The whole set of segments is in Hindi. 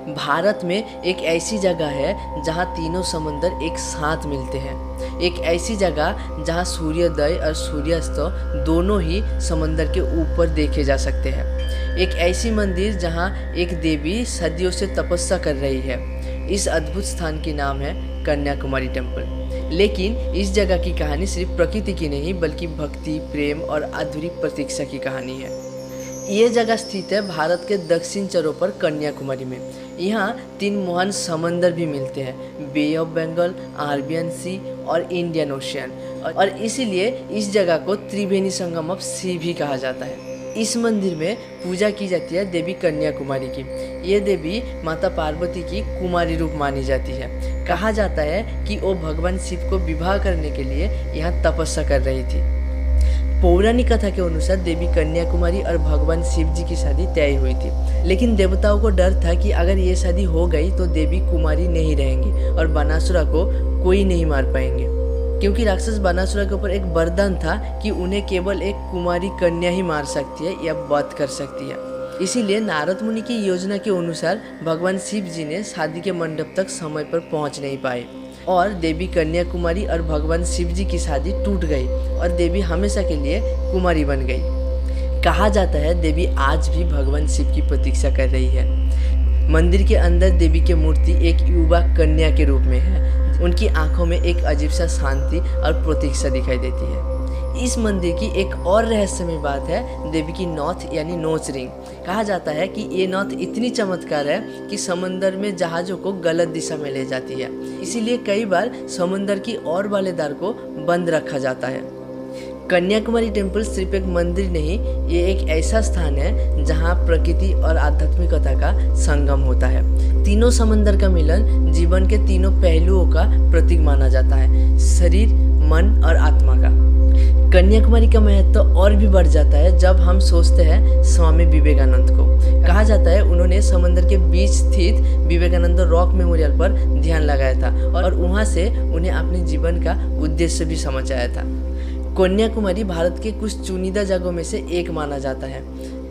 भारत में एक ऐसी जगह है जहाँ तीनों समंदर एक साथ मिलते हैं। एक ऐसी जगह जहाँ सूर्योदय और सूर्यास्त दोनों ही समंदर के ऊपर देखे जा सकते हैं। एक ऐसी मंदिर जहाँ एक देवी सदियों से तपस्या कर रही है। इस अद्भुत स्थान की नाम है कन्याकुमारी टेम्पल। लेकिन इस जगह की कहानी सिर्फ प्रकृति की नहीं बल्कि भक्ति, प्रेम और अधूरी प्रतीक्षा की कहानी है। ये जगह स्थित है भारत के दक्षिण चरों पर कन्याकुमारी में। यहाँ 3 महान समंदर भी मिलते हैं, बे ऑफ बंगाल, अरेबियन सी और इंडियन ओशियन, और इसीलिए इस जगह को त्रिवेणी संगम ऑफ सी भी कहा जाता है। इस मंदिर में पूजा की जाती है देवी कन्याकुमारी की। ये देवी माता पार्वती की कुमारी रूप मानी जाती है। कहा जाता है कि वो भगवान शिव को विवाह करने के लिए यहाँ तपस्या कर रही थी। पौराणिक कथा के अनुसार देवी कन्याकुमारी और भगवान शिव जी की शादी तय हुई थी, लेकिन देवताओं को डर था कि अगर ये शादी हो गई तो देवी कुमारी नहीं रहेंगी और बनासुरा को कोई नहीं मार पाएंगे, क्योंकि राक्षस बनासुरा के ऊपर एक वरदान था कि उन्हें केवल एक कुमारी कन्या ही मार सकती है या वध कर सकती है। इसीलिए नारद मुनि की योजना के अनुसार भगवान शिव जी ने शादी के मंडप तक समय पर पहुंच नहीं पाए और देवी कन्याकुमारी और भगवान शिव जी की शादी टूट गई और देवी हमेशा के लिए कुमारी बन गई। कहा जाता है देवी आज भी भगवान शिव की प्रतीक्षा कर रही है। मंदिर के अंदर देवी की मूर्ति एक युवा कन्या के रूप में है। उनकी आंखों में एक अजीब सा शांति और प्रतीक्षा दिखाई देती है। इस मंदिर की एक और रहस्यमय बात है देवी की नौथ यानी नोच रिंग। कहा जाता है कि ये नौथ इतनी चमत्कार है कि समंदर में जहाज़ों को गलत दिशा में ले जाती है, इसीलिए कई बार समंदर की और वाले द्वार को बंद रखा जाता है। कन्याकुमारी टेम्पल सिर्फ एक मंदिर नहीं, ये एक ऐसा स्थान है जहाँ प्रकृति और आध्यात्मिकता का संगम होता है। तीनों समंदर का मिलन जीवन के तीनों पहलुओं का प्रतीक माना जाता है, शरीर, मन और आत्मा का। कन्याकुमारी का महत्व और भी बढ़ जाता है जब हम सोचते हैं स्वामी विवेकानंद को। कहा जाता है उन्होंने समंदर के बीच स्थित विवेकानंद रॉक मेमोरियल पर ध्यान लगाया था और वहाँ से उन्हें अपने जीवन का उद्देश्य भी समझ आया था। कन्याकुमारी भारत के कुछ चुनिंदा जगहों में से एक माना जाता है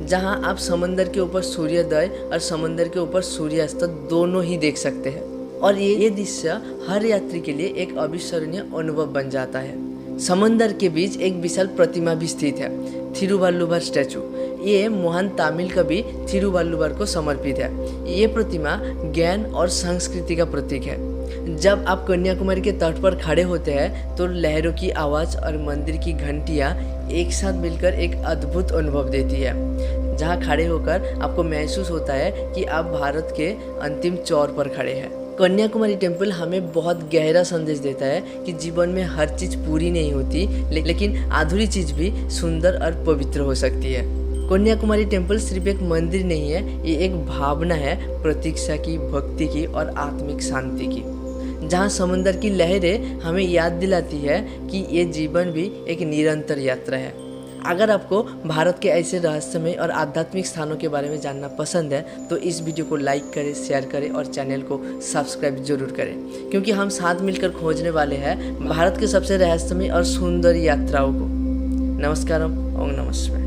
जहां आप समंदर के ऊपर सूर्योदय और समंदर के ऊपर सूर्यास्त दोनों ही देख सकते हैं, और ये दृश्य हर यात्री के लिए एक अविस्मरणीय अनुभव बन जाता है। समंदर के बीच एक विशाल प्रतिमा भी स्थित है, थिरुवल्लुवर स्टैचू। ये महान तमिल कवि थिरुवल्लुवर को समर्पित है। ये प्रतिमा ज्ञान और संस्कृति का प्रतीक है। जब आप कन्याकुमारी के तट पर खड़े होते हैं तो लहरों की आवाज़ और मंदिर की घंटियाँ एक साथ मिलकर एक अद्भुत अनुभव देती है, जहाँ खड़े होकर आपको महसूस होता है कि आप भारत के अंतिम चौर पर खड़े हैं। कन्याकुमारी टेम्पल हमें बहुत गहरा संदेश देता है कि जीवन में हर चीज़ पूरी नहीं होती, लेकिन अधूरी चीज़ भी सुंदर और पवित्र हो सकती है। कन्याकुमारी टेम्पल सिर्फ एक मंदिर नहीं है, ये एक भावना है प्रतीक्षा की, भक्ति की और आत्मिक शांति की, जहाँ समंदर की लहरें हमें याद दिलाती है कि ये जीवन भी एक निरंतर यात्रा है। अगर आपको भारत के ऐसे रहस्यमय और आध्यात्मिक स्थानों के बारे में जानना पसंद है तो इस वीडियो को लाइक करें, शेयर करें और चैनल को सब्सक्राइब जरूर करें, क्योंकि हम साथ मिलकर खोजने वाले हैं भारत के सबसे रहस्यमय और सुंदर यात्राओं को। नमस्कारम, ओम नमः शिवाय।